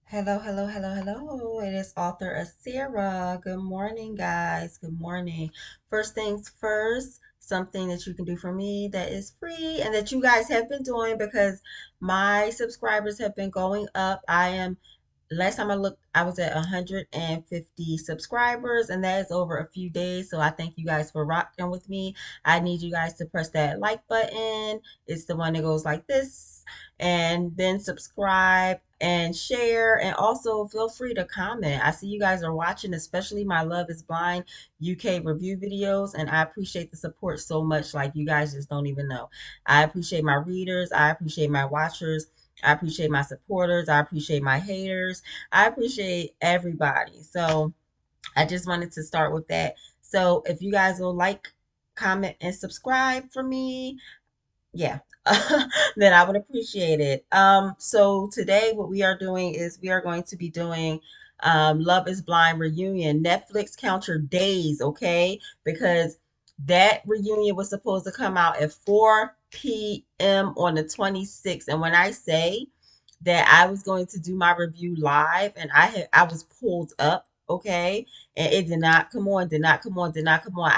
Hello, hello, hello, hello. It is author Sarah. Good morning, guys. Good morning. First things first, something that you can do for me that is free and that you guys have been doing because my subscribers have been going up. Last time I looked, I was at 150 subscribers, and that is over a few days. So I thank you guys for rocking with me. I need you guys to press that like button. It's the one that goes like this, and then subscribe and share. And also feel free to comment. I see you guys are watching, especially my Love is Blind UK review videos, and I appreciate the support so much. Like, you guys just don't even know. I appreciate my readers, I appreciate my watchers. I appreciate my supporters. I appreciate my haters. I appreciate everybody. So I just wanted to start with that. So if you guys will like, comment, and subscribe for me, yeah, then I would appreciate it. So today what we are doing is we are going to be doing Love is Blind reunion. Netflix, count your days, okay? Because that reunion was supposed to come out at 4 p.m. on the 26th. And when I say that I was going to do my review live, and I was pulled up, okay, and it did not come on, did not come on, did not come on.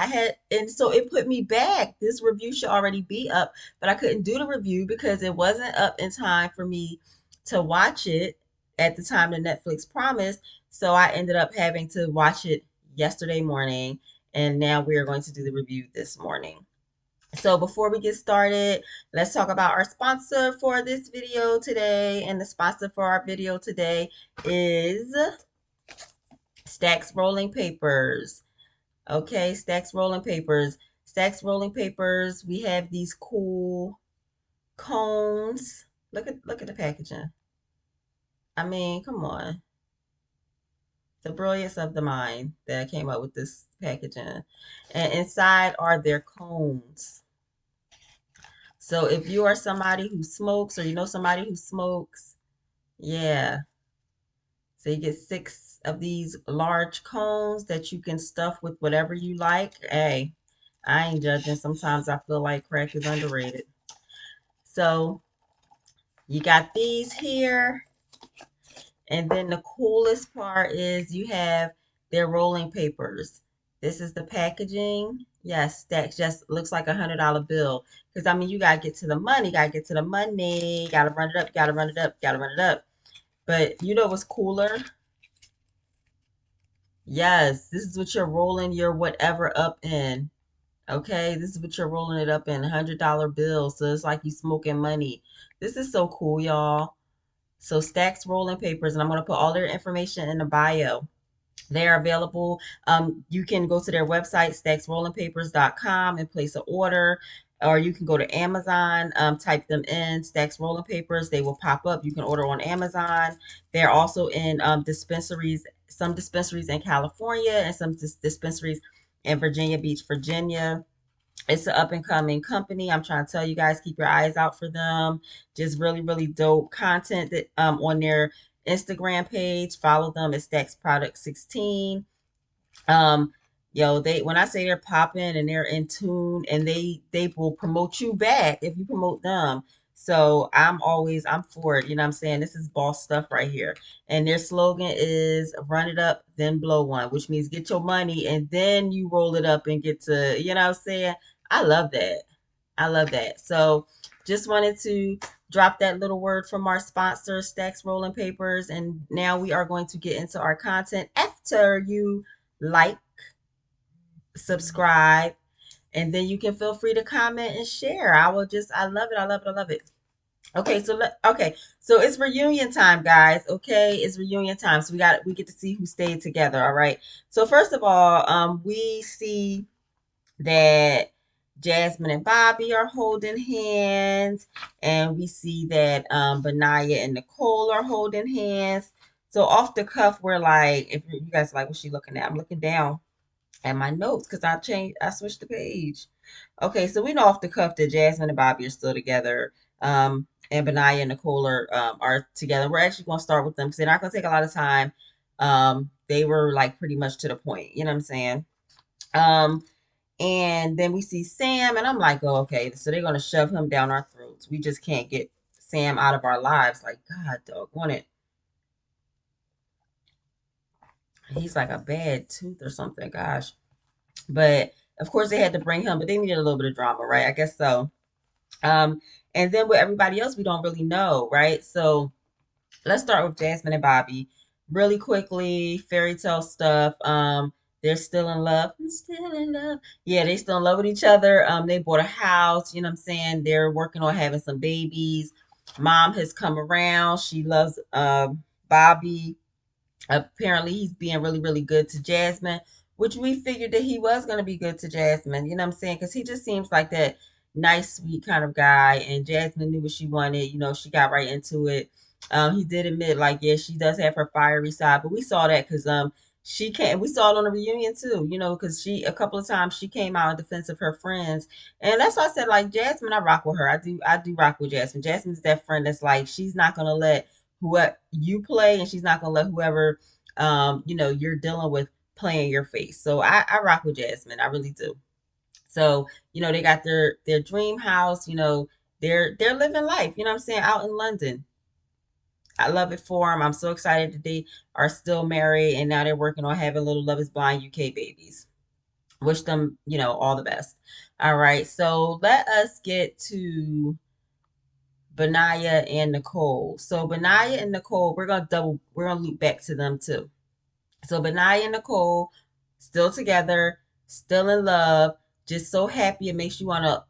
And so it put me back. This review should already be up, but I couldn't do the review because it wasn't up in time for me to watch it at the time that Netflix promised. So I ended up having to watch it yesterday morning, and now we are going to do the review this morning. So before we get started, let's talk about our sponsor for this video today. And the sponsor for our video today is Stacks Rolling Papers. Okay, Stacks Rolling Papers. Stacks Rolling Papers, we have these cool cones. Look at the packaging. I mean, come on. The brilliance of the mind that came up with this packaging. And inside are their cones. So if you are somebody who smokes or you know somebody who smokes, yeah. So you get six of these large cones that you can stuff with whatever you like. Hey, I ain't judging. Sometimes I feel like crack is underrated. So you got these here. And then the coolest part is you have their rolling papers. This is the packaging. Yes, that just looks like $100 bill. Because I mean, you gotta get to the money, gotta get to the money, gotta run it up, gotta run it up, gotta run it up. But you know what's cooler? Yes, this is what you're rolling your whatever up in. Okay, this is what you're rolling it up in, $100 bills. So it's like you smoking money. This is so cool, y'all. So Stacks Rolling Papers, and I'm gonna put all their information in the bio. They're available. You can go to their website, stacksrollingpapers.com, and place an order, or you can go to Amazon, type them in, Stacks Rolling Papers. They will pop up. You can order on Amazon. They're also in dispensaries, some dispensaries in California and some dispensaries in Virginia Beach, Virginia. It's an up and coming company. I'm trying to tell you guys, keep your eyes out for them. Just really, really dope content that on their Instagram page. Follow them at Stacks Product 16. Um, they when I say they're popping and they're in tune, and they will promote you back if you promote them. So I'm for it. You know what I'm saying? This is boss stuff right here. And their slogan is run it up, then blow one, which means get your money and then you roll it up and get to, you know what I'm saying? I love that. I love that. So just wanted to drop that little word from our sponsor, Stacks Rolling Papers. And now we are going to get into our content after you like, subscribe, and then you can feel free to comment and share. I love it. I love it. I love it. Okay, so it's reunion time, guys. Okay, it's reunion time. So we get to see who stayed together. All right. So first of all, we see that Jasmine and Bobby are holding hands, and we see that Benaya and Nicole are holding hands. So off the cuff, we're like, if you guys are like, what's she looking at? I'm looking down and my notes because I switched the page. Okay, so we know off the cuff that Jasmine and Bobby are still together. And Benaya and Nicole are together. We're actually going to start with them because they're not going to take a lot of time. They were like pretty much to the point. You know what I'm saying? Um, and then we see Sam, and I'm like, oh, okay, so they're going to shove him down our throats. We just can't get Sam out of our lives. Like, God, dog, want it. He's like a bad tooth or something, gosh. But of course they had to bring him, but they needed a little bit of drama, right? I guess so. Um, and then with everybody else, we don't really know, right? So let's start with Jasmine and Bobby. Really quickly, fairy tale stuff. They're still in love. I'm still in love. Yeah, they still in love with each other. They bought a house, you know what I'm saying? They're working on having some babies. Mom has come around. She loves Bobby. Apparently he's being really, really good to Jasmine, which we figured that he was going to be good to Jasmine. You know what I'm saying? Because he just seems like that nice, sweet kind of guy. And Jasmine knew what she wanted. You know, she got right into it. He did admit, like, yeah, she does have her fiery side, but we saw that because she came. We saw it on the reunion too. You know, because she a couple of times she came out in defense of her friends, and that's why I said like Jasmine. I rock with her. I do rock with Jasmine. Jasmine's that friend that's like she's not gonna let what you play, and she's not gonna let whoever you know, you're dealing with playing your face. So I rock with Jasmine. I really do. So, you know, they got their dream house, you know, they're living life, you know what I'm saying, out in London. I love it for them. I'm so excited that they are still married and now they're working on having little Love is Blind UK babies. Wish them, you know, all the best. All right. So let us get to Benaya and Nicole. So Benaya and Nicole, we're gonna loop back to them too. So Benaya and Nicole still together, still in love, just so happy it makes you wanna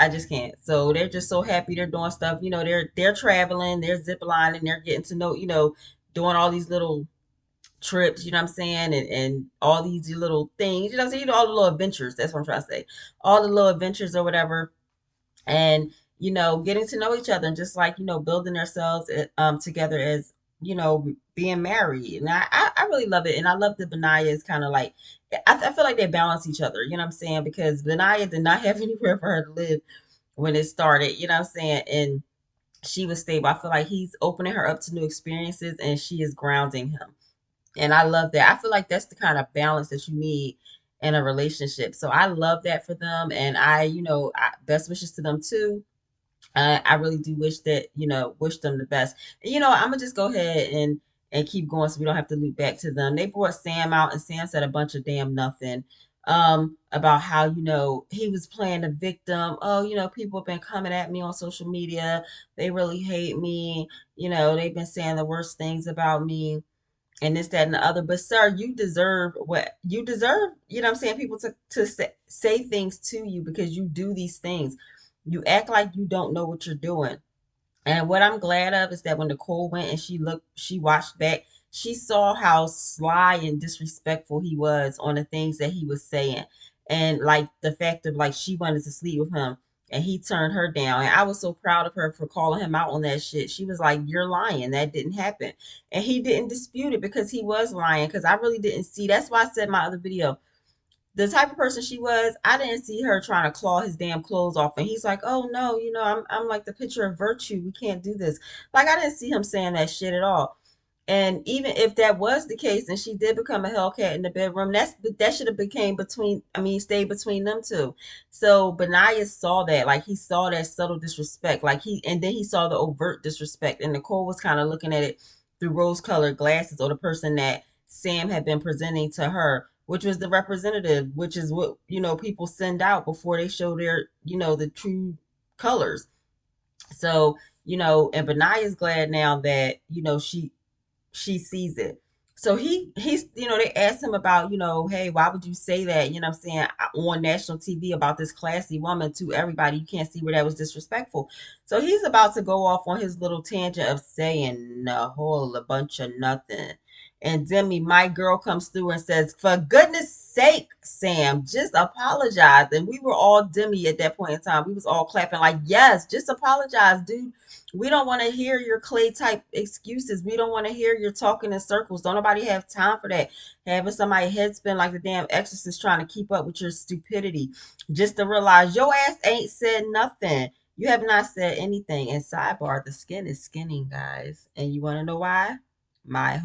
I just can't. So they're just so happy they're doing stuff. You know, they're traveling, they're zip lining, they're getting to know, you know, doing all these little trips, you know what I'm saying, and all these little things, you know what I'm saying, you know, all the little adventures. That's what I'm trying to say. All the little adventures or whatever and you know getting to know each other and just like you know building ourselves together as you know being married and I really love it and I love that Benaya is kind of like I feel like they balance each other, you know what I'm saying, because Benaya did not have anywhere for her to live when it started, you know what I'm saying, and she was stable. I feel like he's opening her up to new experiences and she is grounding him, and I love that. I feel like that's the kind of balance that you need in a relationship, so I love that for them, and you know best wishes to them too. I really do wish that, you know, wish them the best. And, you know, I'm gonna just go ahead and keep going so we don't have to loop back to them. They brought Sam out and Sam said a bunch of damn nothing about how, you know, he was playing the victim. Oh, you know, people have been coming at me on social media. They really hate me. You know, they've been saying the worst things about me and this, that, and the other. But sir, you deserve what you deserve. You know what I'm saying? People to say things to you because you do these things. You act like you don't know what you're doing. And what I'm glad of is that when Nicole went and she watched back, she saw how sly and disrespectful he was on the things that he was saying. And like the fact of like she wanted to sleep with him and he turned her down. And I was so proud of her for calling him out on that shit. She was like, "You're lying. That didn't happen." And he didn't dispute it because he was lying. Because I really didn't see. That's why I said in my other video, the type of person she was, I didn't see her trying to claw his damn clothes off. And he's like, "Oh no, you know, I'm like the picture of virtue. We can't do this." Like I didn't see him saying that shit at all. And even if that was the case, and she did become a Hellcat in the bedroom, that should have became between. I mean, stayed between them two. So Benaiah saw that, like he saw that subtle disrespect, like and then he saw the overt disrespect. And Nicole was kind of looking at it through rose-colored glasses, or the person that Sam had been presenting to her, which was the representative, which is what you know people send out before they show their you know the true colors. So you know, and Benaiah's glad now that you know she sees it. So he's you know they asked him about you know hey why would you say that you know what I'm saying on national TV about this classy woman to everybody, you can't see where that was disrespectful. So he's about to go off on his little tangent of saying a whole a bunch of nothing. And Demi, my girl, comes through and says, "For goodness sake, Sam, just apologize." And we were all Demi at that point in time. We was all clapping like, "Yes, just apologize, dude. We don't want to hear your clay type excuses. We don't want to hear your talking in circles. Don't nobody have time for that. Having somebody head spin like the damn exorcist trying to keep up with your stupidity. Just to realize your ass ain't said nothing. You have not said anything." And sidebar, the skin is skinning, guys. And you want to know why? My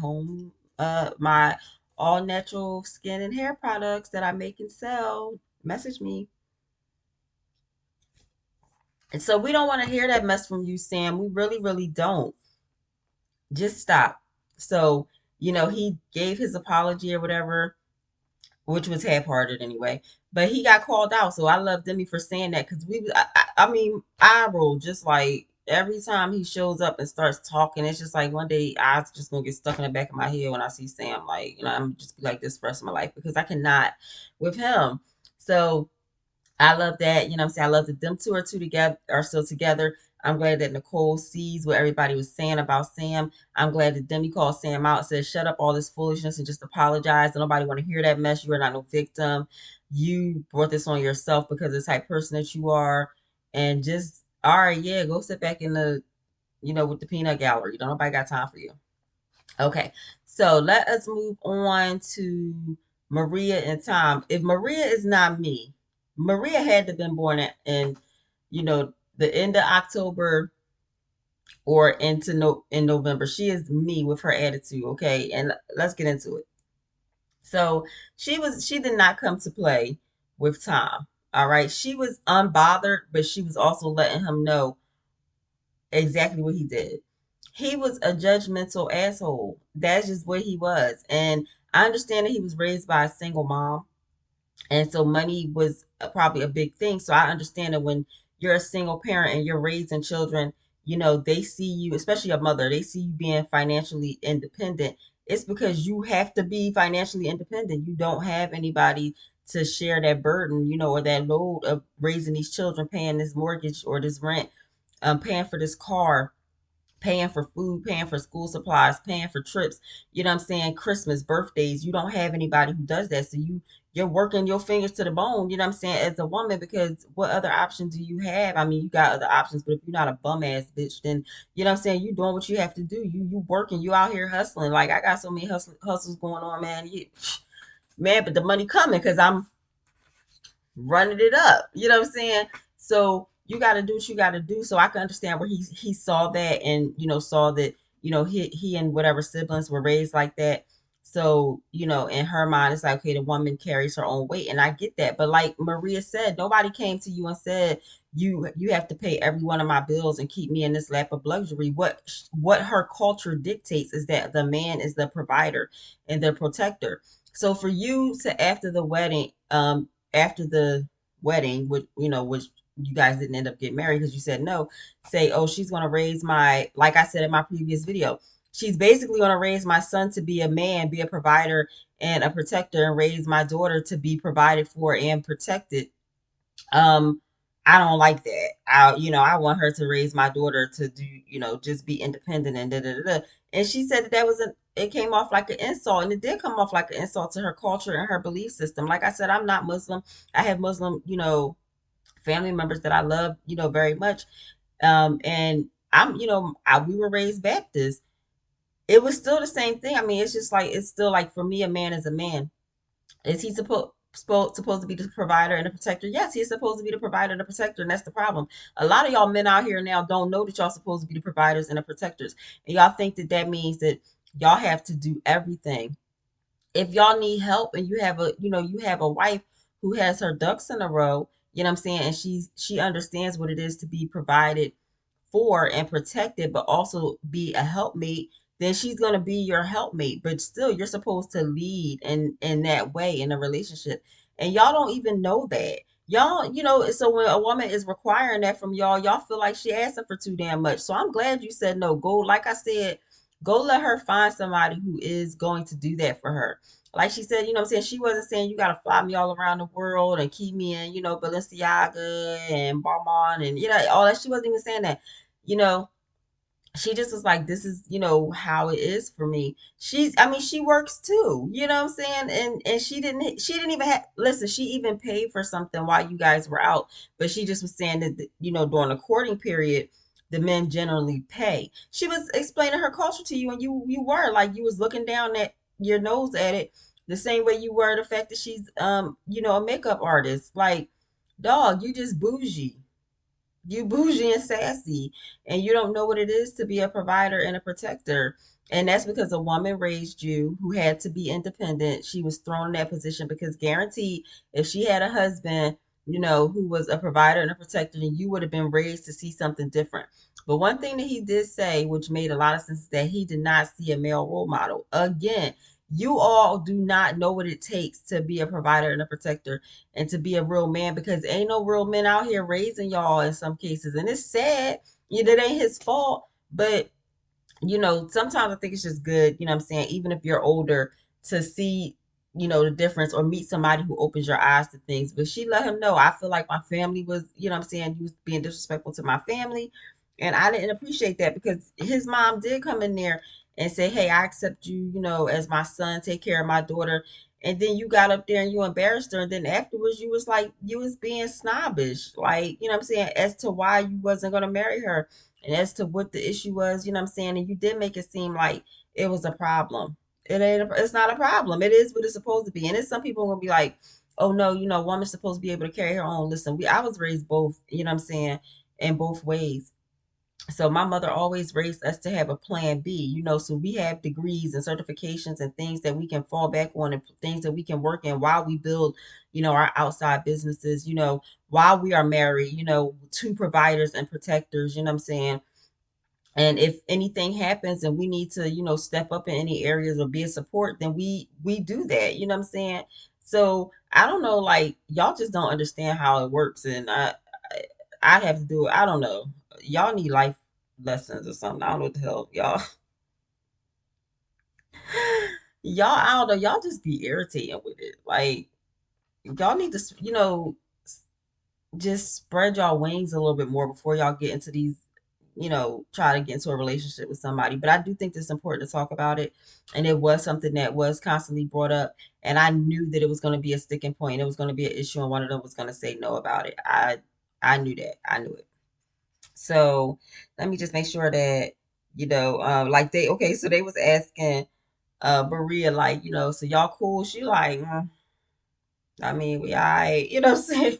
all natural skin and hair products that I make and sell. Message me. And so we don't want to hear that mess from you, Sam. We really, really don't. Just stop. So, he gave his apology or whatever, which was half-hearted anyway. But he got called out, so I love Demi for saying that because I mean, I roll just like every time he shows up and starts talking. It's just like one day I just gonna get stuck in the back of my head when I see Sam. Like, I'm just be like this for the rest of my life because I cannot with him. So I love that. You know what I'm saying? I love that them two are still together. I'm glad that Nicole sees what everybody was saying about Sam. I'm glad that Demi called Sam out and said, shut up all this foolishness and just apologize. And nobody want to hear that mess. You are not no victim. You brought this on yourself because of the type of person that you are. And just, all right, yeah, go sit back in the, with the peanut gallery. Don't nobody got time for you. Okay, so let us move on to Maria and Tom. If Maria is not me, Maria had to have been born in the end of October or into no in November. She is me with her attitude. Okay, and let's get into it. So she did not come to play with Tom. All right, she was unbothered, but she was also letting him know exactly what he did. He was a judgmental asshole. That's just what he was. And I understand that he was raised by a single mom. And so money was probably a big thing. So I understand that when you're a single parent and you're raising children, they see you, especially a mother, they see you being financially independent. It's because you have to be financially independent. You don't have anybody to share that burden, or that load of raising these children, paying this mortgage or this rent, paying for this car, paying for food, paying for school supplies, paying for trips, I'm saying, Christmas, birthdays. You don't have anybody who does that. So you're working your fingers to the bone, I'm saying, as a woman, because what other options do you have? I mean, you got other options, but if you're not a bum ass bitch, then I'm saying, you doing what you have to do. You working, you out here hustling. Like I got so many hustles going on, man. Man, but the money coming because I'm running it up. You know what I'm saying? So you got to do what you got to do. So I can understand where he saw that and saw that he and whatever siblings were raised like that. So in her mind, it's like, okay, the woman carries her own weight, and I get that. But like Maria said, nobody came to you and said you have to pay every one of my bills and keep me in this lap of luxury. What her culture dictates is that the man is the provider and the protector. So for you to after the wedding, which you guys didn't end up getting married because you said no, say, oh, she's going to raise like I said in my previous video, she's basically going to raise my son to be a man, be a provider and a protector, and raise my daughter to be provided for and protected. um I don't like that. I want her to raise my daughter to do, just be independent and da da da da. And she said that was it came off like an insult, and it did come off like an insult to her culture and her belief system. Like I said, I'm not Muslim. I have Muslim, family members that I love, very much. And we were raised Baptist. It was still the same thing. I mean, it's just like, it's still like, for me, a man is a man. Is he supposed to be the provider and the protector? Yes, he's supposed to be the provider and the protector, and that's the problem. A lot of y'all men out here now don't know that y'all supposed to be the providers and the protectors, and y'all think that that means that y'all have to do everything. If y'all need help and you have a wife who has her ducks in a row, what I'm saying, and she understands what it is to be provided for and protected, but also be a helpmate, then she's gonna be your helpmate. But still, you're supposed to lead in that way in a relationship, and y'all don't even know that. Y'all, so when a woman is requiring that from y'all feel like she asking for too damn much. So I'm glad you said no. Go, like I said, go let her find somebody who is going to do that for her. Like she said, what I'm saying, she wasn't saying you gotta fly me all around the world and keep me in, Balenciaga and Balmain and all that. She wasn't even saying that. You know, she just was like, this is, how it is for me. I mean, she works too, what I'm saying? And she didn't even have, listen, she even paid for something while you guys were out, but she just was saying that, during the courting period, the men generally pay. She was explaining her culture to you, and you were like, you was looking down at your nose at it the same way you were the fact that she's, a makeup artist. Like, dog, you just bougie. You bougie and sassy, and you don't know what it is to be a provider and a protector. And that's because a woman raised you who had to be independent. She was thrown in that position because guaranteed, if she had a husband, who was a provider and a protector, then you would have been raised to see something different. But one thing that he did say, which made a lot of sense, is that he did not see a male role model. Again, you all do not know what it takes to be a provider and a protector and to be a real man, because ain't no real men out here raising y'all in some cases. And it's sad. That ain't his fault. But sometimes I think it's just good, I'm saying, even if you're older, to see, the difference, or meet somebody who opens your eyes to things. But she let him know, I feel like my family was, I'm saying, you was being disrespectful to my family. And I didn't appreciate that, because his mom did come in there and say, hey, I accept you, as my son, take care of my daughter. And then you got up there and you embarrassed her. And then afterwards, you was like, you was being snobbish, like, I'm saying, as to why you wasn't going to marry her and as to what the issue was, I'm saying, and you did make it seem like it was a problem. It's not a problem. It is what it's supposed to be. And it's some people gonna be like, oh no, woman's supposed to be able to carry her own. Listen, I was raised both, I'm saying, in both ways. So my mother always raised us to have a plan B, so we have degrees and certifications and things that we can fall back on, and things that we can work in while we build, our outside businesses, while we are married, two providers and protectors, I'm saying. And if anything happens and we need to, step up in any areas or be a support, then we do that. You know what I'm saying? So I don't know, like, y'all just don't understand how it works, and I have to do it. I don't know. Y'all need life lessons or something. I don't know what the hell, y'all. Y'all, I don't know. Y'all just be irritating with it. Like, y'all need to, just spread y'all wings a little bit more before y'all get into these, try to get into a relationship with somebody. But I do think it's important to talk about it. And it was something that was constantly brought up. And I knew that it was going to be a sticking point. It was going to be an issue, and one of them was going to say no about it. I knew that. I knew it. So let me just make sure that, like okay, so they was asking Maria, like, so y'all cool? She like, I mean, we all right, what I'm saying?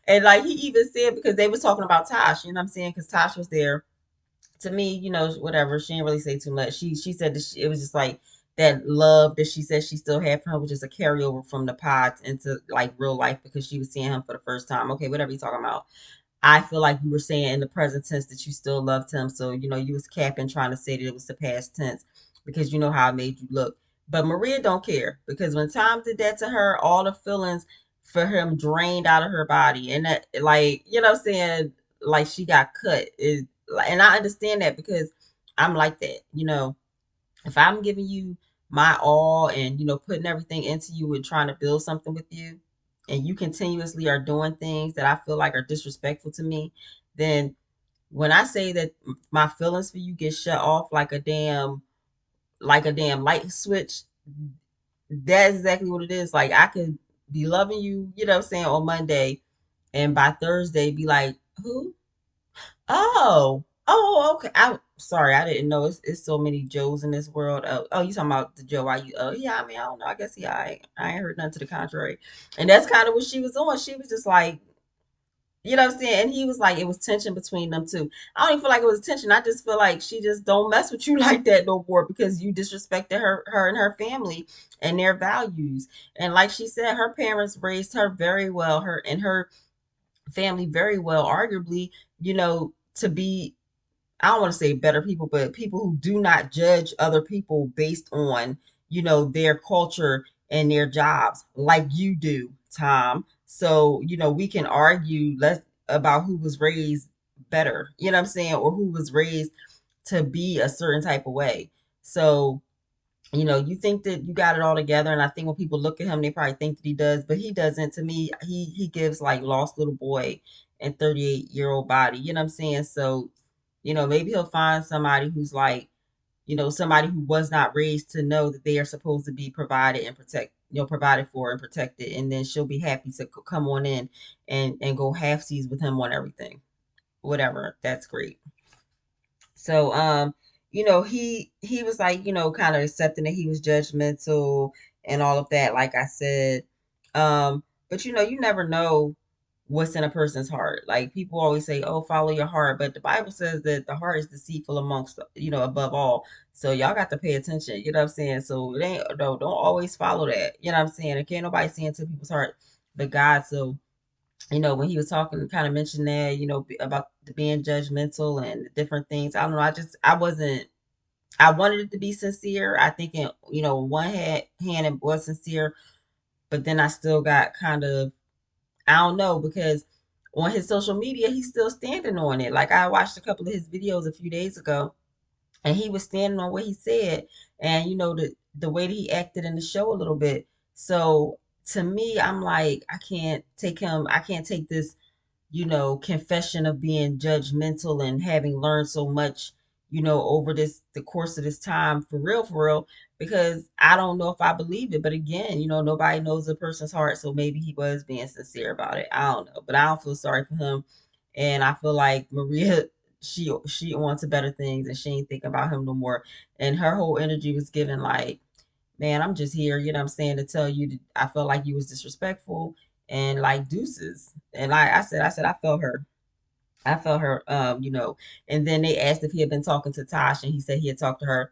And like he even said, because they was talking about Tosh, what I'm saying? Because Tosh was there. To me, whatever. She didn't really say too much. She said that it was just like that love that she said she still had for him was just a carryover from the pods into like real life, because she was seeing him for the first time. Okay, whatever you talking about. I feel like you were saying in the present tense that you still loved him. So, you was capping, trying to say that it was the past tense, because you know how it made you look. But Maria don't care, because when Tom did that to her, all the feelings for him drained out of her body. And that, like, what I'm saying, like she got cut. And I understand that, because I'm like that. If I'm giving you my all and, putting everything into you and trying to build something with you, and you continuously are doing things that I feel like are disrespectful to me, then when I say that my feelings for you get shut off like a damn light switch, that's exactly what it is. Like, I could be loving you, what I'm saying, on Monday, and by Thursday be like, who? Oh, okay. I'm sorry, I didn't know it's so many Joes in this world. Oh, you talking about the Joe? Yeah. I mean, I don't know. I guess yeah. I ain't heard nothing to the contrary. And that's kind of what she was on. She was just like, what I'm saying. And he was like, it was tension between them two. I don't even feel like it was tension. I just feel like she just don't mess with you like that no more, because you disrespected her and her family and their values. And like she said, her parents raised her very well. Her and her family very well, arguably, to be, I don't want to say better people, but people who do not judge other people based on, their culture and their jobs like you do, Tom. So, we can argue less about who was raised better, what I'm saying, or who was raised to be a certain type of way. So, you think that you got it all together, and I think when people look at him, they probably think that he does, but he doesn't. To me, he gives like lost little boy and 38-year-old body. You know what I'm saying? So, maybe he'll find somebody who's like, somebody who was not raised to know that they are supposed to be provided and provided for and protected, and then she'll be happy to come on in and go half seas with him on everything. Whatever, that's great. So, he was like, kind of accepting that he was judgmental and all of that, like I said. But you never know what's in a person's heart. Like, people always say, oh, follow your heart, but the Bible says that the heart is deceitful amongst, above all. So y'all got to pay attention, you know what I'm saying? So it ain't, no, don't always follow that. You know what I'm saying? There can't nobody see into people's heart but God. So when he was talking, kind of mentioned that, about the being judgmental and different things. I don't know. I wasn't, I wanted it to be sincere. I think, one hand it was sincere, but then I still got kind of, I don't know, because on his social media, he's still standing on it. Like, I watched a couple of his videos a few days ago, and he was standing on what he said, and the way that he acted in the show a little bit. So to me, I'm like, I can't take this, confession of being judgmental and having learned so much, over the course of this time, for real, because I don't know if I believe it. But again, nobody knows a person's heart, so maybe he was being sincere about it. I don't know, but I don't feel sorry for him, and I feel like Maria, she wants to better things, and she ain't thinking about him no more. And her whole energy was given like, man, I'm just here, you know what I'm saying, to tell you that I felt like you was disrespectful, and like, deuces. And like I said, I felt her. I felt her, and then they asked if he had been talking to Tosh, and he said he had talked to her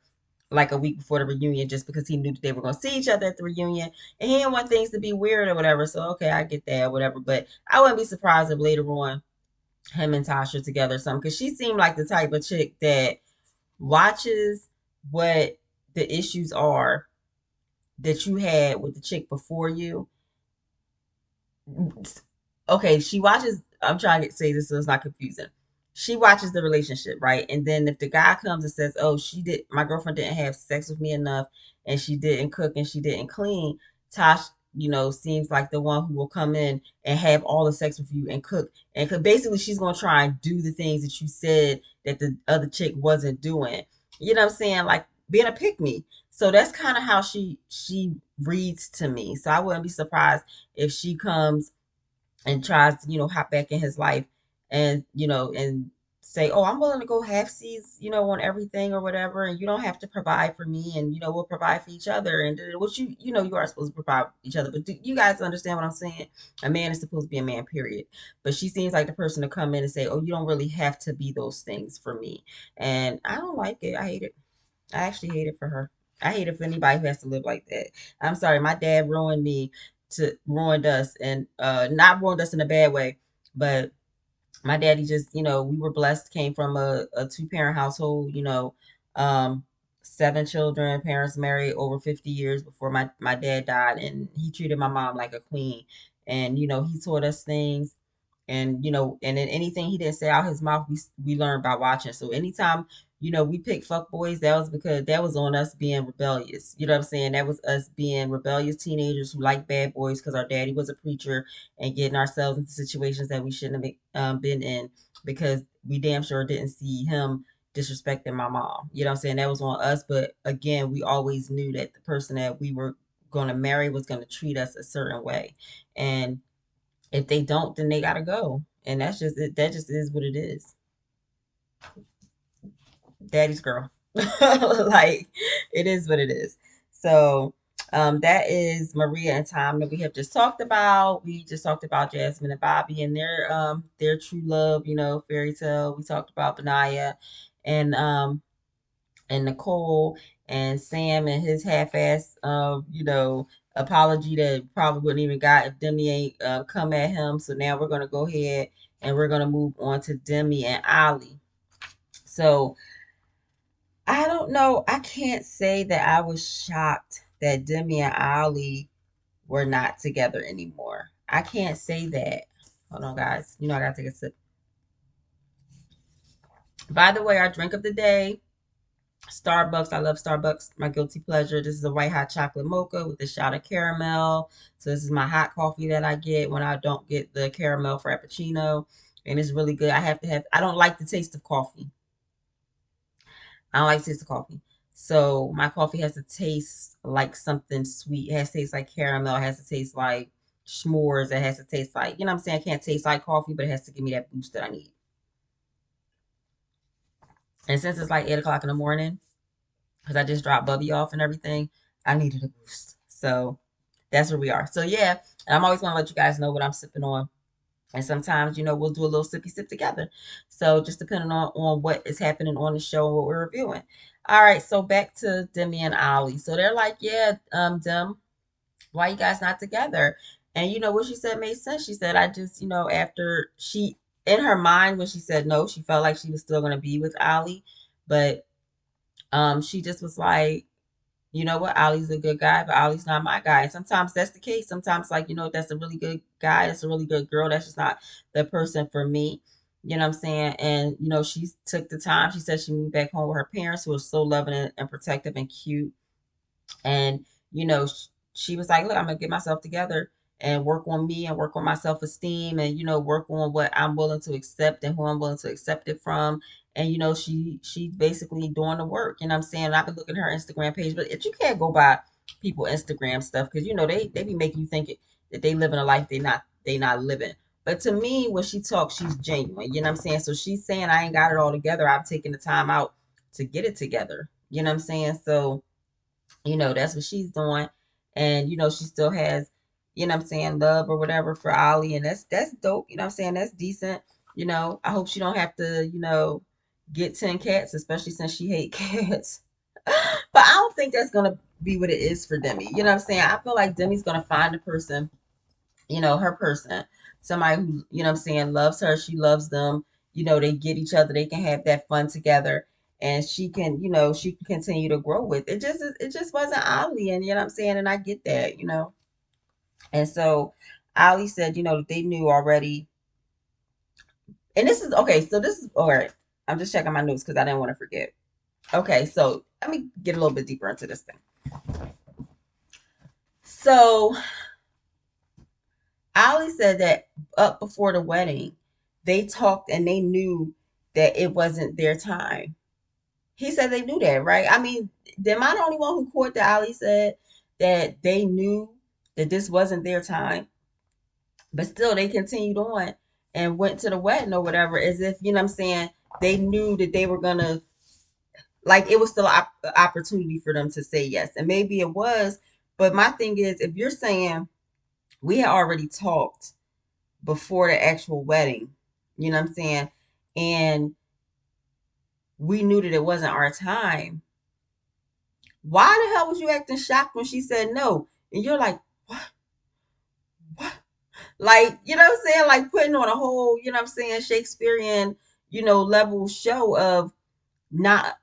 like a week before the reunion, just because he knew that they were going to see each other at the reunion, and he didn't want things to be weird or whatever. So, okay, I get that, whatever. But I wouldn't be surprised if later on him and Tasha together or something, because she seemed like the type of chick that watches what the issues are that you had with the chick before you. Okay, she watches. I'm trying to say this so it's not confusing. She watches the relationship, right? And then if the guy comes and says, "Oh, my girlfriend didn't have sex with me enough, and she didn't cook and she didn't clean," Tosh, seems like the one who will come in and have all the sex with you and cook. And basically, she's gonna try and do the things that you said that the other chick wasn't doing. You know what I'm saying? Like being a pick me. So that's kind of how she reads to me. So I wouldn't be surprised if she comes and tries to, hop back in his life, and, and say, "Oh, I'm willing to go half seas, on everything or whatever, and you don't have to provide for me, and, we'll provide for each other." And which you are supposed to provide for each other. But do you guys understand what I'm saying? A man is supposed to be a man, period. But she seems like the person to come in and say, "Oh, you don't really have to be those things for me." And I don't like it. I hate it. I actually hate it for her. I hate it for anybody who has to live like that. I'm sorry, my dad ruined us, and not ruined us in a bad way, but my daddy just, we were blessed, came from a two-parent household, um, seven children, parents married over 50 years before my dad died, and he treated my mom like a queen. And, he taught us things, and, and then anything he didn't say out his mouth, we learned by watching. So anytime, we picked fuck boys, that was because that was on us being rebellious. You know what I'm saying? That was us being rebellious teenagers who like bad boys because our daddy was a preacher, and getting ourselves into situations that we shouldn't have been in, because we damn sure didn't see him disrespecting my mom. You know what I'm saying? That was on us. But again, we always knew that the person that we were going to marry was going to treat us a certain way. And if they don't, then they gotta go. And that's just it. That just is what it is. Daddy's girl. Like, it is what it is. So that is Maria and Tom that we have just talked about. We just talked about Jasmine and Bobby and their true love, fairy tale. We talked about Benaya and Nicole, and Sam and his half-ass, apology that probably wouldn't even got if Demi ain't come at him. So now we're gonna go ahead and we're gonna move on to Demi and Ali. So I don't know. I can't say that I was shocked that Demi and Ali were not together anymore. I can't say that. Hold on, guys. I gotta take a sip. By the way, our drink of the day, Starbucks. I love Starbucks. My guilty pleasure. This is a white hot chocolate mocha with a shot of caramel. So this is my hot coffee that I get when I don't get the caramel frappuccino. And it's really good. I don't like the taste of coffee. I don't like the taste of coffee. So my coffee has to taste like something sweet. It has to taste like caramel. It has to taste like s'mores. It has to taste like, you know what I'm saying? I can't taste like coffee, but it has to give me that boost that I need. And since it's like 8 o'clock in the morning, because I just dropped Bubby off and everything, I needed a boost. So that's where we are. So yeah, and I'm always gonna let you guys know what I'm sipping on. And sometimes, we'll do a little sippy sip together. So just depending on what is happening on the show and what we're reviewing. All right, so back to Demi and Ali. So they're like, "Yeah, Dem, why you guys not together?" And you know what she said made sense. She said, I just, after she, in her mind, when she said no, she felt like she was still going to be with Ali. But she just was like, you know what, Ali's a good guy, but Ali's not my guy. And sometimes that's the case. Sometimes, like, that's a really good guy, that's a really good girl. That's just not the person for me. You know what I'm saying? And, she took the time. She said she moved back home with her parents who were so loving and protective and cute. And, she was like, look, I'm going to get myself together and work on me and work on my self esteem and, work on what I'm willing to accept and who I'm willing to accept it from. And, she's basically doing the work. You know what I'm saying? I've been looking at her Instagram page, but you can't go by people Instagram stuff because, they be making you think that they living a life they not living. But to me, when she talks, she's genuine. You know what I'm saying? So she's saying, I ain't got it all together. I've taken the time out to get it together. You know what I'm saying? So, that's what she's doing. And, she still has, what I'm saying, love or whatever for Ali. And that's dope. You know what I'm saying? That's decent. I hope she don't have to, get 10 cats, especially since she hate cats. But I don't think that's gonna be what it is for Demi. You know what I'm saying? I feel like Demi's gonna find a person, her person, somebody who, what I'm saying, loves her, she loves them, they get each other, they can have that fun together, and she can continue to grow with it. Just wasn't Ali, and you know what I'm saying, and I get that, and so Ali said, that they knew already, and this is okay, so this is all right. I'm just checking my notes because I didn't want to forget. Okay, so let me get a little bit deeper into this thing. So Ali said that up before the wedding, they talked and they knew that it wasn't their time. He said they knew that, right? I mean, am I the only one who caught that Ali said that they knew that this wasn't their time, but still they continued on and went to the wedding or whatever, as if, what I'm saying, they knew that they were gonna, like, it was still an opportunity for them to say yes. And maybe it was, but my thing is, if you're saying we had already talked before the actual wedding, you know what I'm saying? And we knew that it wasn't our time. Why the hell was you acting shocked when she said no? And you're like, what? What? Like, you know what I'm saying? Like putting on a whole, you know what I'm saying, Shakespearean, level show of not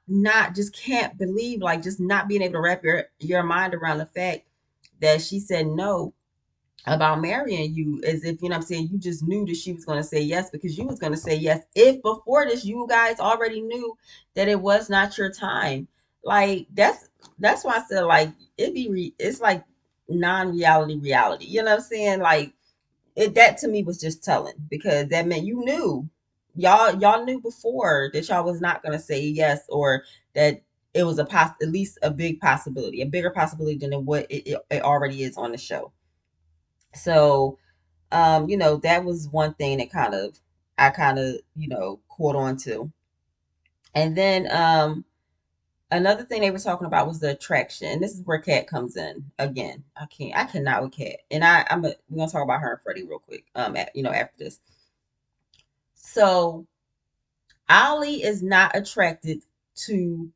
just can't believe, like just not being able to wrap your mind around the fact that she said no about marrying you, as if, what I'm saying, you just knew that she was going to say yes because you was going to say yes if before this you guys already knew that it was not your time. Like that's why I said, like, it's like non-reality reality, you know what I'm saying? Like that to me was just telling, because that meant you knew, y'all knew before that y'all was not going to say yes, or that it was at least a big possibility, a bigger possibility than what it already is on the show. So, that was one thing that I kind of, caught on to. And then another thing they were talking about was the attraction. And this is where Kat comes in again. I cannot with Kat. And we're gonna talk about her and Freddie real quick. After this. So Ali is not attracted to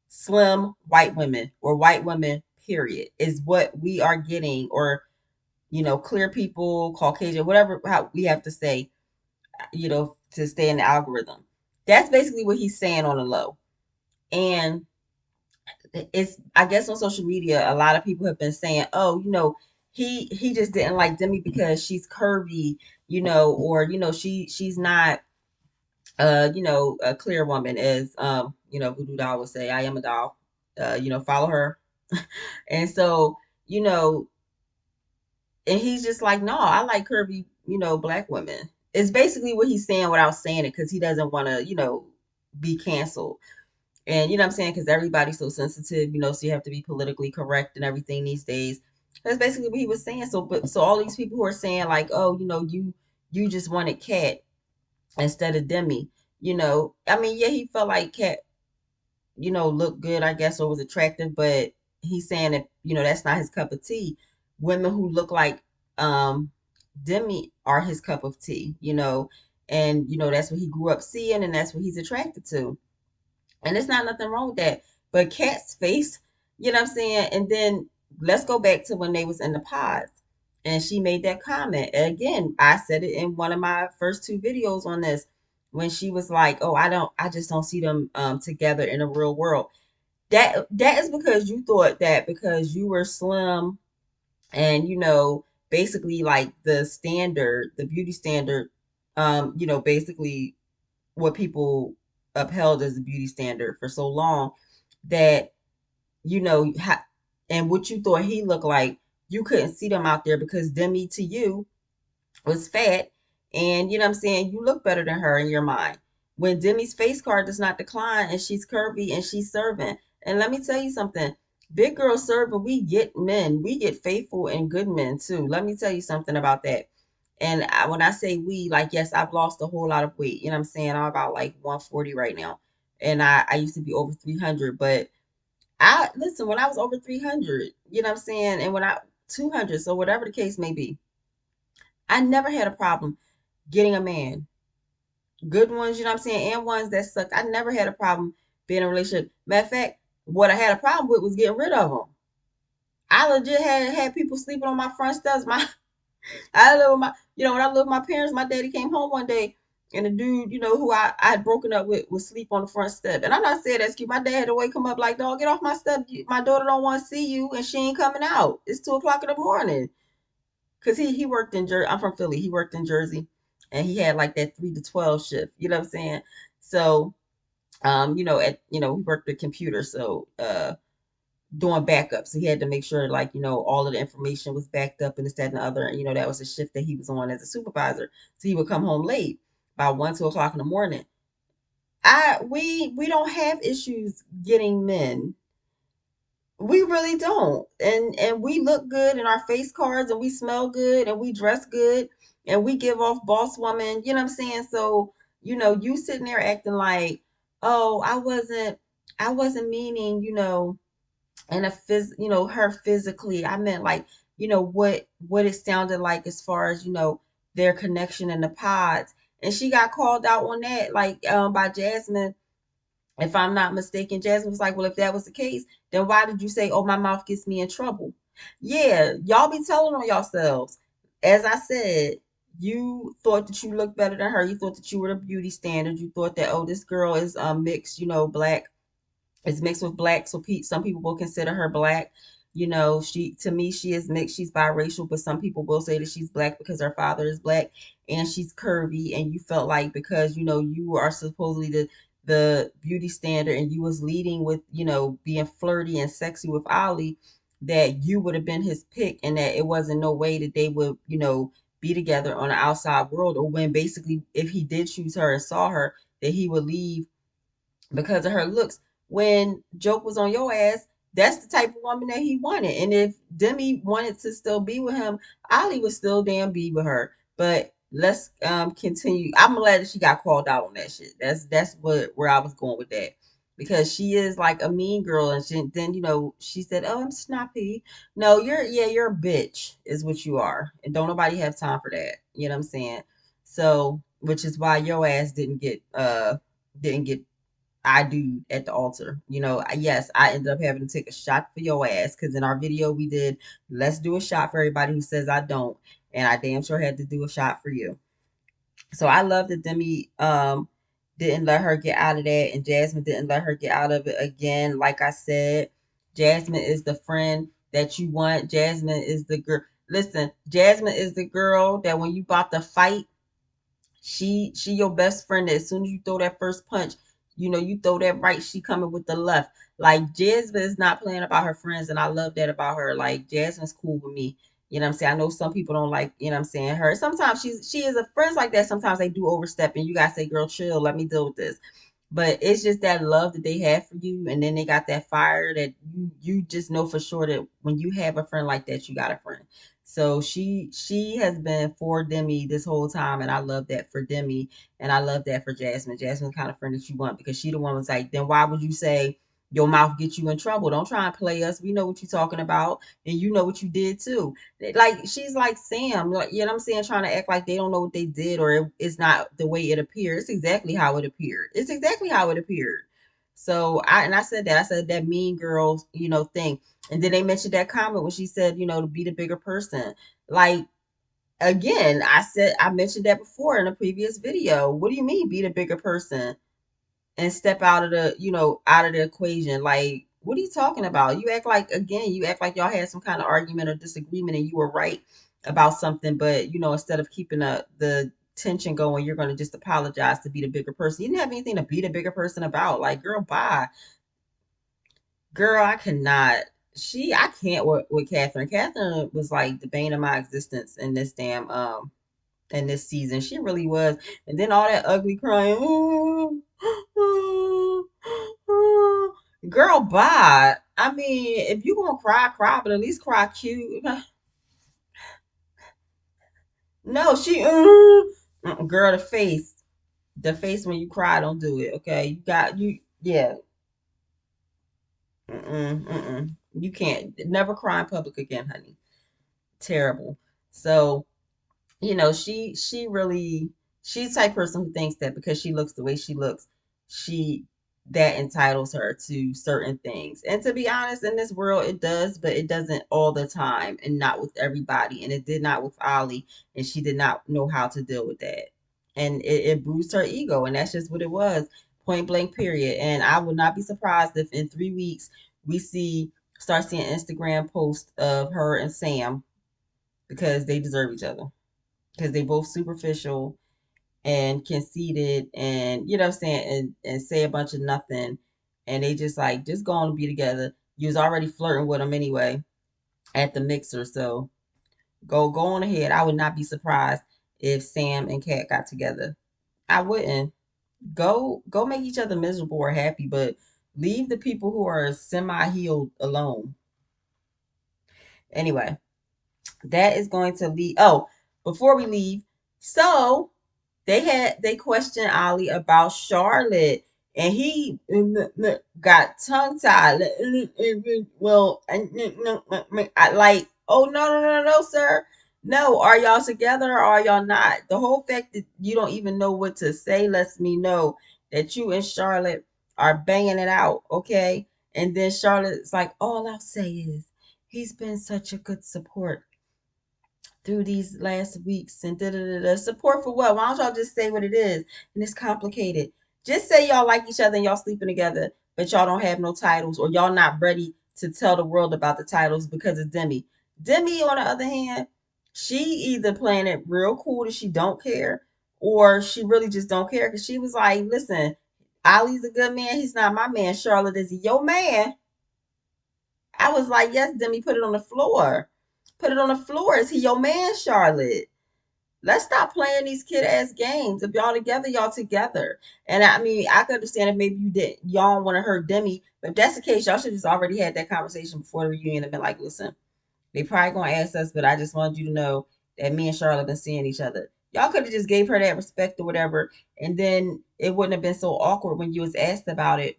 slim white women or white women, period, is what we are getting, or clear people, Caucasian, whatever how we have to say, to stay in the algorithm. That's basically what he's saying on the low. And it's, I guess on social media, a lot of people have been saying, oh, he just didn't like Demi because she's curvy, or she's not a clear woman, as Voodoo Doll would say, I am a doll. Follow her. And so, you know, and he's just like, no, I like curvy, black women. It's basically what he's saying without saying it, because he doesn't want to, be canceled. And you know what I'm saying? Because everybody's so sensitive, so you have to be politically correct and everything these days. That's basically what he was saying. So all these people who are saying like, oh, you just wanted Kat instead of Demi, I mean, yeah, he felt like Kat, looked good, I guess, or was attractive, but he's saying that, that's not his cup of tea. Women who look like Demi are his cup of tea, and that's what he grew up seeing, and that's what he's attracted to. And there's not nothing wrong with that. But Kat's face, you know what I'm saying? And then let's go back to when they was in the pods. And she made that comment. Again, I said it in one of my first two videos on this when she was like, "Oh, I just don't see them together in the real world." That is because you thought that because you were slim and basically like the standard, the beauty standard, basically what people upheld as the beauty standard for so long that you know ha- and what you thought he looked like, you couldn't see them out there because Demi to you was fat, and you know what I'm saying, you look better than her in your mind. When Demi's face card does not decline and she's curvy and she's serving. And let me tell you something. Big girls serving, we get men. We get faithful and good men too. Let me tell you something about that. And when I say we, like, yes, I've lost a whole lot of weight. You know what I'm saying? I'm about like 140 right now. And I used to be over 300. But listen, when I was over 300, you know what I'm saying? And when I 200, so whatever the case may be, I never had a problem getting a man. Good ones, you know what I'm saying, and ones that sucked. I never had a problem being in a relationship. Matter of fact, what I had a problem with was getting rid of them. I legit had people sleeping on my front steps. I live with my, when I lived with my parents, my daddy came home one day and the dude, who I had broken up with was sleep on the front step. And I'm not saying that's cute. My dad had to wake him up like, dog, get off my step. My daughter don't want to see you and she ain't coming out. It's 2 o'clock in the morning. Cause he worked in Jersey. I'm from Philly. He worked in Jersey, and he had like that 3 to 12 shift. You know what I'm saying? So, he worked the computer, so doing backup. So he had to make sure like all of the information was backed up and this, that, and the other. And that was a shift that he was on as a supervisor. So he would come home late, about 1, 2 o'clock in the morning. We don't have issues getting men. We really don't. And we look good in our face cards and we smell good and we dress good and we give off boss woman, you know what I'm saying? So, you sitting there acting like, "Oh, I wasn't meaning, and her physically. I meant like, what it sounded like as far as, their connection in the pods." And she got called out on that like by Jasmine, if I'm not mistaken. Jasmine was like, "Well, if that was the case, then why did you say, 'Oh, my mouth gets me in trouble?'" Yeah, y'all be telling on yourselves. As I said, you thought that you looked better than her. You thought that you were the beauty standard. You thought that, oh, this girl is mixed, black, is mixed with black, so some people will consider her black. She, to me, she is mixed. She's biracial, but some people will say that she's black because her father is black, and she's curvy. And you felt like because you are supposedly the beauty standard, and you was leading with being flirty and sexy with Ali, that you would have been his pick, and that it wasn't no way that they would be together on the outside world, or when basically if he did choose her and saw her, that he would leave because of her looks. When Joke was on your ass, that's the type of woman that he wanted. And if Demi wanted to still be with him, Ali would still damn be with her. But let's continue. I'm glad that she got called out on that shit. That's where I was going with that. Because she is like a mean girl, and then she said, "Oh, I'm snappy." No, you're a bitch, is what you are, and don't nobody have time for that. You know what I'm saying? So, which is why your ass didn't get I do at the altar. Yes, I ended up having to take a shot for your ass because in our video we did, let's do a shot for everybody who says I don't, and I damn sure had to do a shot for you. So I love that Demi didn't let her get out of that, and Jasmine didn't let her get out of it again. Like I said, Jasmine is the friend that you want. Jasmine is the girl. Listen, Jasmine is the girl that when you about to fight, she your best friend. As soon as you throw that first punch, you throw that right, she coming with the left. Like Jasmine is not playing about her friends, and I love that about her. Like Jasmine's cool with me. You know what I'm saying? I know some people don't like, you know what I'm saying, her. Sometimes she is a friends like that. Sometimes they do overstep, and you gotta say, "Girl, chill, let me deal with this." But it's just that love that they have for you, and then they got that fire that you just know for sure that when you have a friend like that, you got a friend. So she has been for Demi this whole time, and I love that for Demi, and I love that for Jasmine. Jasmine, the kind of friend that you want, because she the one was like, then why would you say your mouth gets you in trouble? Don't try and play us. We know what you're talking about, and you know what you did too. Like she's like Sam, like, you know what I'm saying, trying to act like they don't know what they did, or it's not the way it appears. It's exactly how it appeared. It's exactly how it appeared. So I said that. I said that mean girl, thing. And then they mentioned that comment when she said, to be the bigger person. Like, again, I mentioned that before in a previous video. What do you mean be the bigger person and step out of out of the equation? Like, what are you talking about? You act like y'all had some kind of argument or disagreement and you were right about something, but instead of keeping the tension going, you're going to just apologize to be the bigger person. You didn't have anything to be the bigger person about. Like, girl, bye. Girl, I cannot. I can't with Catherine. Catherine was like the bane of my existence in this damn in this season. She really was. And then all that ugly crying. Girl, bye. I mean, if you gonna cry, cry, but at least cry cute. No, girl, the face when you cry, don't do it. Okay, yeah. You can't never cry in public again, honey. Terrible. So she really she's the type of person who thinks that because she looks the way she looks, she that entitles her to certain things. And to be honest, in this world it does, but it doesn't all the time and not with everybody. And it did not with Ollie, and she did not know how to deal with that. And it bruised her ego, and that's just what it was. Point blank period. And I would not be surprised if in 3 weeks we start seeing Instagram posts of her and Sam because they deserve each other because they both superficial and conceited and what I'm saying and say a bunch of nothing, and they just going to be together. You was already flirting with them anyway at the mixer, so go on ahead. I would not be surprised if Sam and Kat got together. I wouldn't. Go make each other miserable or happy, but leave the people who are semi healed alone. Anyway, that is going to lead. Oh, before we leave, so they questioned Ollie about Charlotte, and he got tongue tied. Well, I like, oh no, sir. No, are y'all together or are y'all not? The whole fact that you don't even know what to say lets me know that you and Charlotte are banging it out, okay? And then Charlotte's like, all I'll say is he's been such a good support through these last weeks and da da da da. Support for what? Why don't y'all just say what it is? And it's complicated. Just say y'all like each other and y'all sleeping together, but y'all don't have no titles, or y'all not ready to tell the world about the titles because of Demi. Demi, on the other hand, she either playing it real cool that she don't care, or she really just don't care because she was like, listen, Ali's a good man. He's not my man. Charlotte is your man. I was like, yes, Demi, put it on the floor. Put it on the floor. Is he your man, Charlotte? Let's stop playing these kid ass games. If y'all together, y'all together. And I mean, I could understand if maybe y'all don't want to hurt Demi, but if that's the case, y'all should just already had that conversation before the reunion and been like, listen, they probably gonna ask us, but I just wanted you to know that me and Charlotte been seeing each other. Y'all could have just gave her that respect or whatever, and then it wouldn't have been so awkward when you was asked about it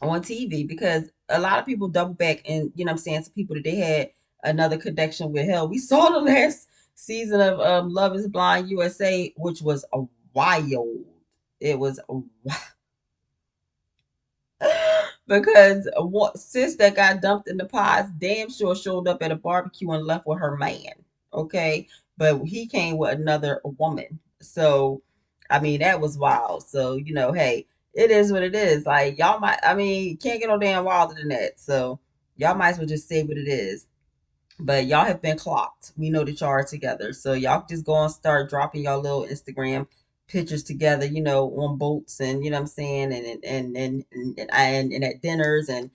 on TV, because a lot of people double back and I'm saying, to people that they had another connection with. Hell, we saw the last season of Love is Blind USA, which was a wild. It was a because what sis that got dumped in the pods damn sure showed up at a barbecue and left with her man. Okay, but he came with another woman. So, I mean, that was wild. So hey, it is what it is. Like, y'all might. I mean, can't get no damn wilder than that. So y'all might as well just say what it is. But y'all have been clocked. We know that y'all are together. So y'all just go and start dropping y'all little Instagram pictures together, on boats and what I'm saying, and at dinners and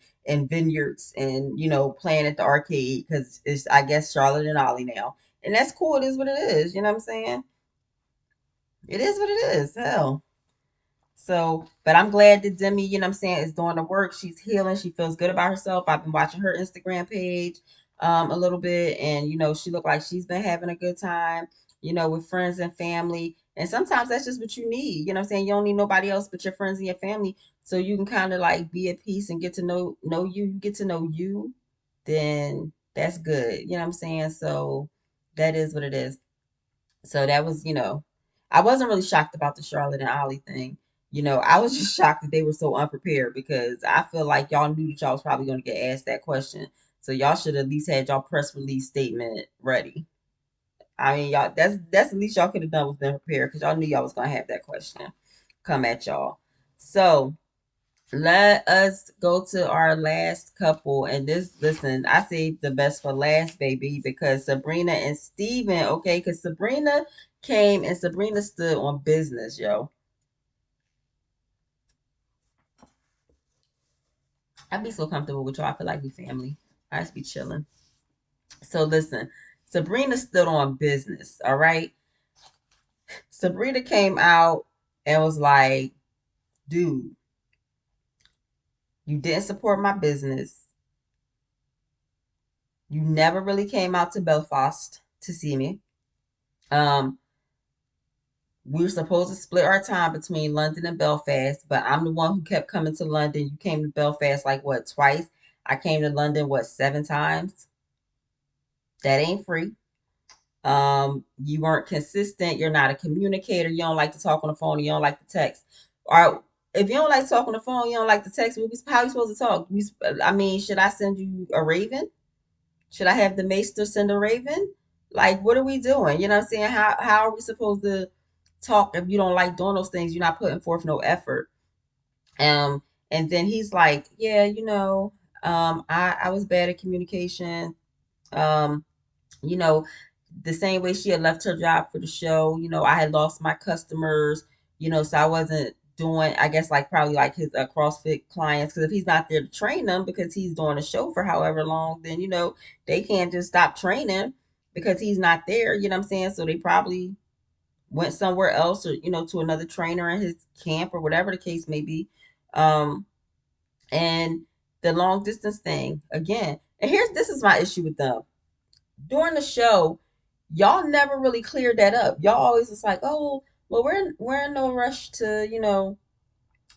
vineyards and playing at the arcade, because it's, I guess, Charlotte and Ollie now. And that's cool. It is what it is. You know what I'm saying? It is what it is. Hell. So, but I'm glad that Demi, I'm saying, is doing the work. She's healing. She feels good about herself. I've been watching her Instagram page a little bit, and she looked like she's been having a good time, with friends and family. And sometimes that's just what you need. You know what I'm saying? You don't need nobody else but your friends and your family, so you can kind of like be at peace and get to know you, get to know you. Then that's good. You know what I'm saying? So that is what it is. So that was, I wasn't really shocked about the Charlotte and Ollie thing. I was just shocked that they were so unprepared because I feel like y'all knew that y'all was probably going to get asked that question. So y'all should at least had y'all press release statement ready. I mean, y'all, that's the least y'all could have done was been prepared because y'all knew y'all was going to have that question come at y'all. So let us go to our last couple. And listen, I saved the best for last, baby, because Sabrina and Stephen, okay, because Sabrina came and Sabrina stood on business, yo. I'd be so comfortable with y'all. I feel like we family. I just be chilling. So listen, Sabrina stood on business, all right? Sabrina came out and was like, dude, you didn't support my business. You never really came out to Belfast to see me. Um, we were supposed to split our time between London and Belfast, but I'm the one who kept coming to London. You came to Belfast like what, twice? I came to London what, 7 times? That ain't free. You weren't consistent. You're not a communicator. You don't like to talk on the phone. You don't like to text. Or if you don't like to talk on the phone, you don't like to text. How are you supposed to talk? I mean, should I send you a raven? Should I have the maester send a raven? Like, what are we doing? You know what I'm saying? How are we supposed to talk if you don't like doing those things? You're not putting forth no effort. Um, and then he's like, yeah, I was bad at communication. Um, you know, the same way she had left her job for the show, I had lost my customers, so I wasn't doing, I guess, like probably like his CrossFit clients, because if he's not there to train them because he's doing a show for however long, then, they can't just stop training because he's not there, you know what I'm saying? So they probably went somewhere else or, to another trainer in his camp or whatever the case may be. Um, and the long distance thing again, and this is my issue with them during the show, y'all never really cleared that up. Y'all always was like, oh, well, we're in no rush to,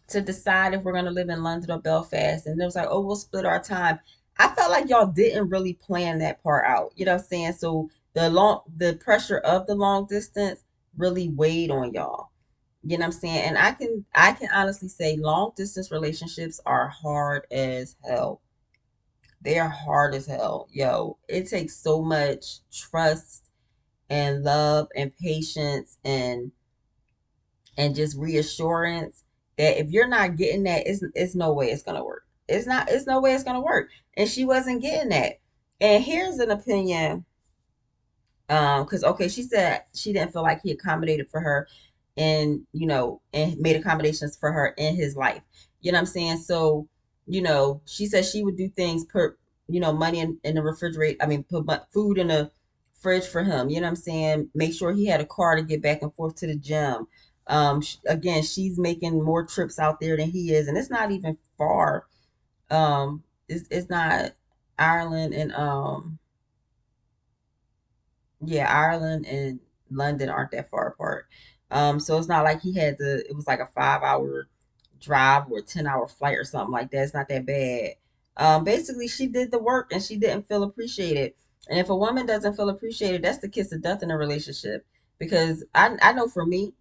to decide if we're gonna live in London or Belfast. And it was like, oh, we'll split our time. I felt like y'all didn't really plan that part out. You know what I'm saying? So the pressure of the long distance really weighed on y'all. You know what I'm saying? And I can honestly say long distance relationships are hard as hell. They are hard as hell. Yo, it takes so much trust and love and patience and just reassurance that if you're not getting that, it's no way it's gonna work. It's no way it's gonna work. And she wasn't getting that. And here's an opinion, because okay, she said she didn't feel like he accommodated for her and and made accommodations for her in his life. You know what I'm saying? So, she said she would do things, put money in the refrigerator. I mean, put food in the fridge for him. You know what I'm saying? Make sure he had a car to get back and forth to the gym. Again, she's making more trips out there than he is, and it's not even far. It's not Ireland and yeah, Ireland and London aren't that far apart. So it's not like it was like a 5 hour drive or a 10-hour flight or something like that. It's not that bad. Basically, she did the work and she didn't feel appreciated. And if a woman doesn't feel appreciated, that's the kiss of death in a relationship. Because I know for me,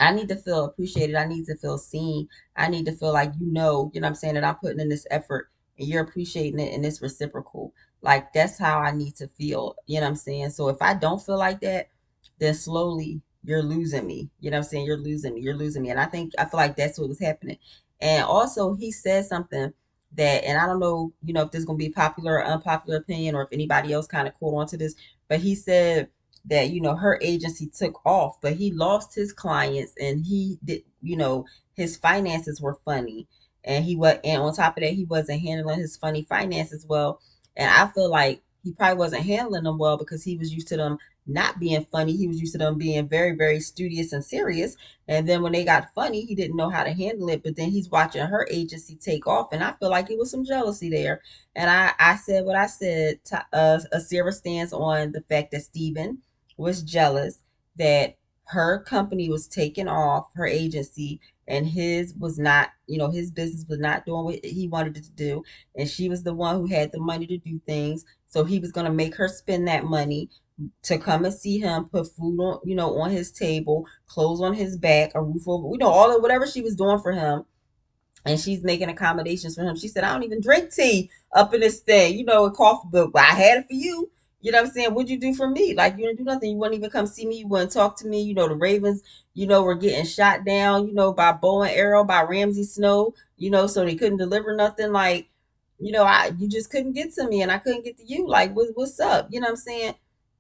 I need to feel appreciated. I need to feel seen. I need to feel like you know what I'm saying, that I'm putting in this effort and you're appreciating it and it's reciprocal. Like that's how I need to feel. You know what I'm saying? So if I don't feel like that, then slowly you're losing me. You know what I'm saying? You're losing me. You're losing me. And I feel like that's what was happening. And also he said something that, and I don't know, if this is gonna be popular or unpopular opinion or if anybody else kind of caught on to this, but he said that her agency took off, but he lost his clients and he did, his finances were funny, and on top of that he wasn't handling his funny finances well. And I feel like he probably wasn't handling them well because he was used to them not being funny. He was used to them being very, very studious and serious, and then when they got funny he didn't know how to handle it. But then he's watching her agency take off, and I feel like it was some jealousy there. And I said what I said. Sarah stands on the fact that Stephen was jealous that her company was taking off, her agency, and his was not, his business was not doing what he wanted it to do. And she was the one who had the money to do things. So he was going to make her spend that money. to come and see him, put food on, on his table, clothes on his back, a roof over, all of whatever she was doing for him. And she's making accommodations for him. She said, I don't even drink tea up in this thing, and coffee, but I had it for you. You know what I'm saying? What'd you do for me? Like, you didn't do nothing. You wouldn't even come see me. You wouldn't talk to me. The Ravens, were getting shot down, by bow and arrow, by Ramsey Snow, so they couldn't deliver nothing. Like, you just couldn't get to me and I couldn't get to you. Like, what's up? You know what I'm saying?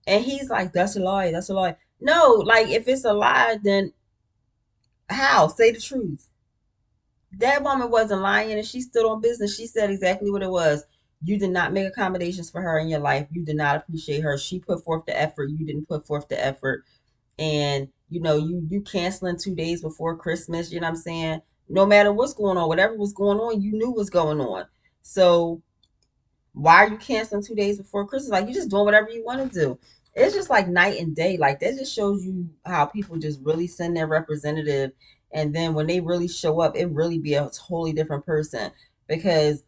And he's like, that's a lie. That's a lie. No, like, if it's a lie, then how? Say the truth. That woman wasn't lying and she stood on business. She said exactly what it was. You did not make accommodations for her in your life. You did not appreciate her. She put forth the effort. You didn't put forth the effort. And you canceling 2 days before Christmas, you know what I'm saying? No matter what's going on, whatever was going on, you knew was going on. So why are you canceling 2 days before Christmas? Like, you just doing whatever you want to do. It's just like night and day. Like, that just shows you how people just really send their representative, and then when they really show up, it really be a totally different person. Because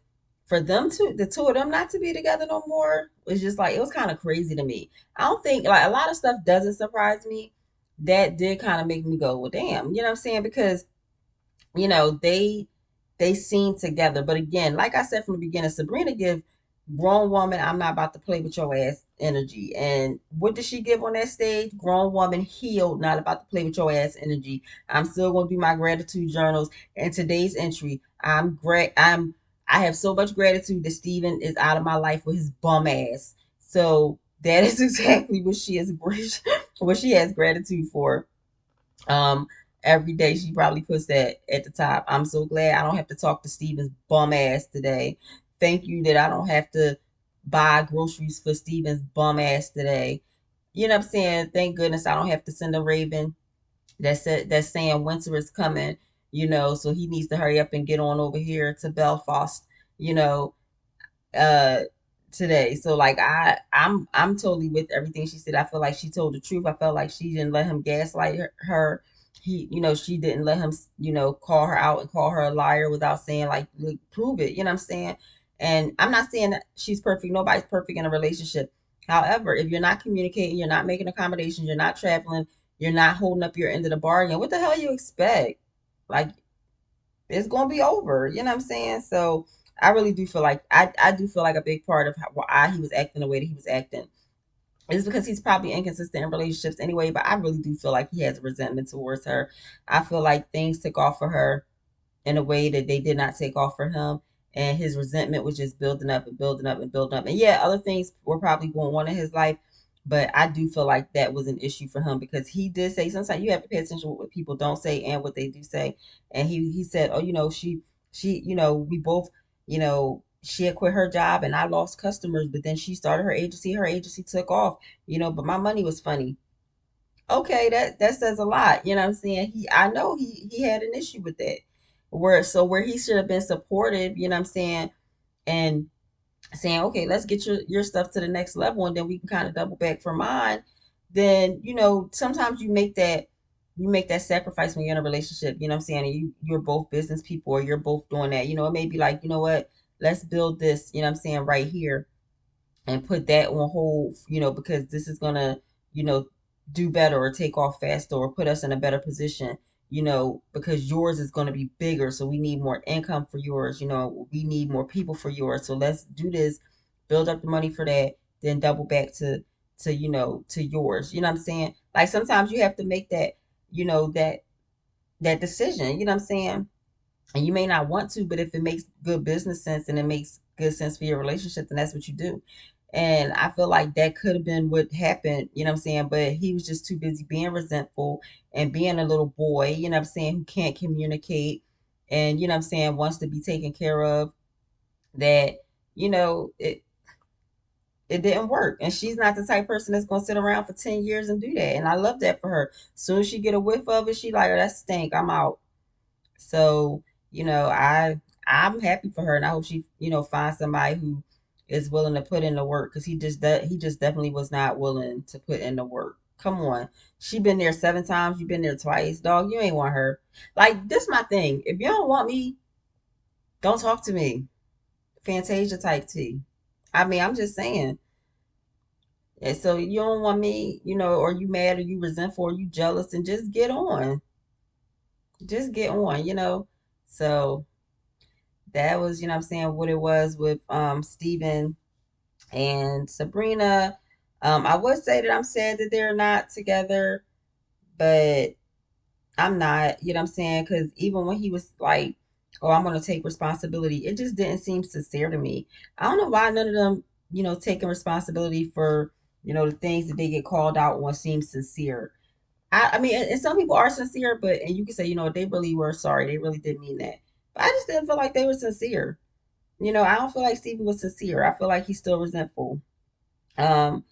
for them to the two of them not to be together no more was just like, it was kind of crazy to me. I don't think, like, a lot of stuff doesn't surprise me. That did kind of make me go, well, damn, you know what I'm saying? Because you know they seem together, but again, like I said from the beginning, Sabrina give grown woman, I'm not about to play with your ass energy. And what did she give on that stage? Grown woman healed, not about to play with your ass energy. I'm still going to do my gratitude journals. And today's entry, I have so much gratitude that Stephen is out of my life with his bum ass. So that is exactly what she is what she has gratitude for. um, every day she probably puts that at the top. I'm so glad I don't have to talk to Steven's bum ass today. Thank you that I don't have to buy groceries for Steven's bum ass today. You know what I'm saying? Thank goodness I don't have to send a raven that's saying winter is coming, so he needs to hurry up and get on over here to Belfast, you know, uh today. So like I'm totally with everything she said. I feel like she told the truth. I felt like she didn't let him gaslight her. She didn't let him, call her out and call her a liar without saying, like, look, prove it. You know what I'm saying? And I'm not saying that she's perfect. Nobody's perfect in a relationship. However, if you're not communicating, you're not making accommodations, you're not traveling, you're not holding up your end of the bargain, what the hell you expect? Like, it's gonna be over. You know what I'm saying? So I really do feel like I do feel like a big part of why he was acting the way that he was acting is because he's probably inconsistent in relationships anyway. But I really do feel like he has resentment towards her. I feel like things took off for her in a way that they did not take off for him. And his resentment was just building up and building up and building up. And yeah, other things were probably going on in his life, but I do feel like that was an issue for him because he did say sometimes you have to pay attention to what people don't say and what they do say. And he said, oh, she, we both, she had quit her job and I lost customers, but then she started her agency. Her agency took off, but my money was funny. Okay, that says a lot. You know what I'm saying? I know he had an issue with that. Where he should have been supportive, you know what I'm saying, and saying, okay, let's get your stuff to the next level and then we can kind of double back for mine. Then, sometimes you make that sacrifice when you're in a relationship, you know what I'm saying? And you're both business people or you're both doing that. It may be like, you know what, let's build this, you know what I'm saying, right here and put that on hold, because this is gonna, you know, do better or take off faster or put us in a better position, because yours is gonna be bigger. So we need more income for yours, we need more people for yours. So let's do this, build up the money for that, then double back to yours. You know what I'm saying? Like sometimes you have to make that, that decision, you know what I'm saying? And you may not want to, but if it makes good business sense and it makes good sense for your relationship, then that's what you do. And I feel like that could have been what happened, you know what I'm saying? But he was just too busy being resentful and being a little boy, you know what I'm saying, who can't communicate and, you know what I'm saying, wants to be taken care of, that, it didn't work. And she's not the type of person that's gonna sit around for 10 years and do that. And I love that for her. As soon as she get a whiff of it, she like, oh, that stink. I'm out. So, I'm happy for her and I hope she, finds somebody who is willing to put in the work because he just definitely was not willing to put in the work. Come on. She been there 7 times, you been there twice. Dog, you ain't want her. Like, this my thing. If you don't want me, don't talk to me. Fantasia type T. I mean, I'm just saying, And so you don't want me, or you mad or you resentful or you jealous, and just get on. Just get on. So that was, what I'm saying, what it was with Stephen and Sabrina. I would say that I'm sad that they're not together, but I'm not, what I'm saying, because even when he was like, oh, I'm gonna take responsibility, it just didn't seem sincere to me. I don't know why none of them, taking responsibility for, the things that they get called out on seems sincere. I mean, and some people are sincere, but and you can say, they really were sorry. They really did mean that. But I just didn't feel like they were sincere. I don't feel like Stephen was sincere. I feel like he's still resentful. Um,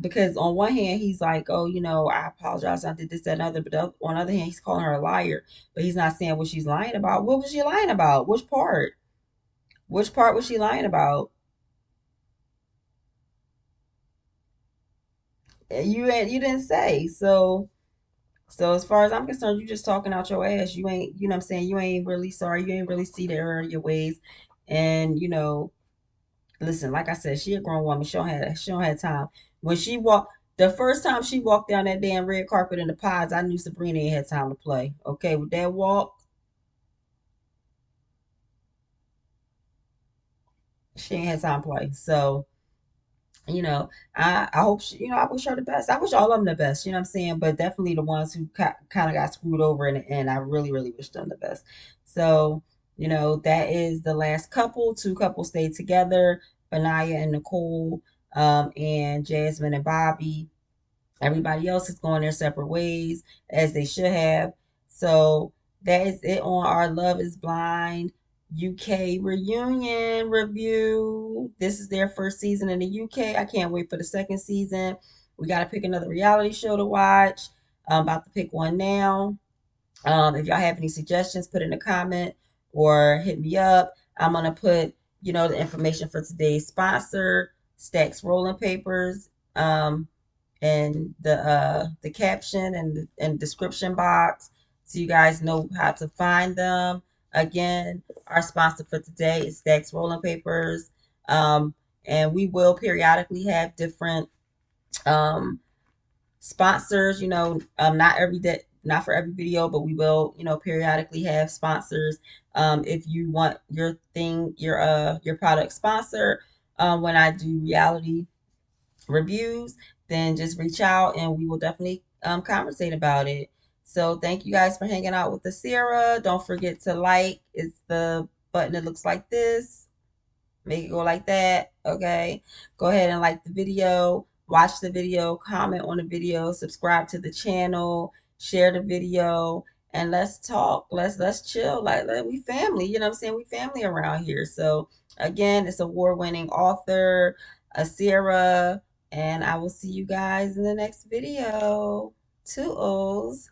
because on one hand he's like, oh, I apologize, I did this, that, and other, but on the other hand, he's calling her a liar, but he's not saying what she's lying about. What was she lying about? Which part? Which part was she lying about? You didn't say. So as far as I'm concerned, you just talking out your ass. You ain't, what I'm saying, you ain't really sorry. You ain't really see the error of your ways. And listen, like I said, she a grown woman. She don't have time. When she walked the first time she walked down that damn red carpet in the pods, I knew Sabrina ain't had time to play. Okay, with that walk, she ain't had time to play. So, you know, I hope she, I wish her the best. I wish all of them the best, what I'm saying? But definitely the ones who kind of got screwed over, and I really, really wish them the best. So, that is the last couple. Two couples stayed together, Benaya and Nicole, and Jasmine and Bobby. Everybody else is going their separate ways, as they should have. So that is it on our Love is Blind UK reunion review. This is their first season in the UK. I can't wait for the second season. We got to pick another reality show to watch. I'm about to pick one now. If y'all have any suggestions, put in a comment or hit me up. I'm going to put, the information for today's sponsor, Stacks Rolling Papers. And the caption and description box, so you guys know how to find them. Again, our sponsor for today is Stacks Rolling Papers, um, and we will periodically have different um, sponsors. Not every day, not for every video, but we will, periodically have sponsors. If you want your product sponsored, when I do reality reviews, then just reach out and we will definitely conversate about it. So thank you guys for hanging out with the Sarah. Don't forget to like. It's the button that looks like this. Make it go like that. Okay. Go ahead and like the video. Watch the video. Comment on the video. Subscribe to the channel. Share the video. And let's talk. Let's chill. Like we family. You know what I'm saying? We family around here. So again, it's award-winning author, Asira, and I will see you guys in the next video. Toodles.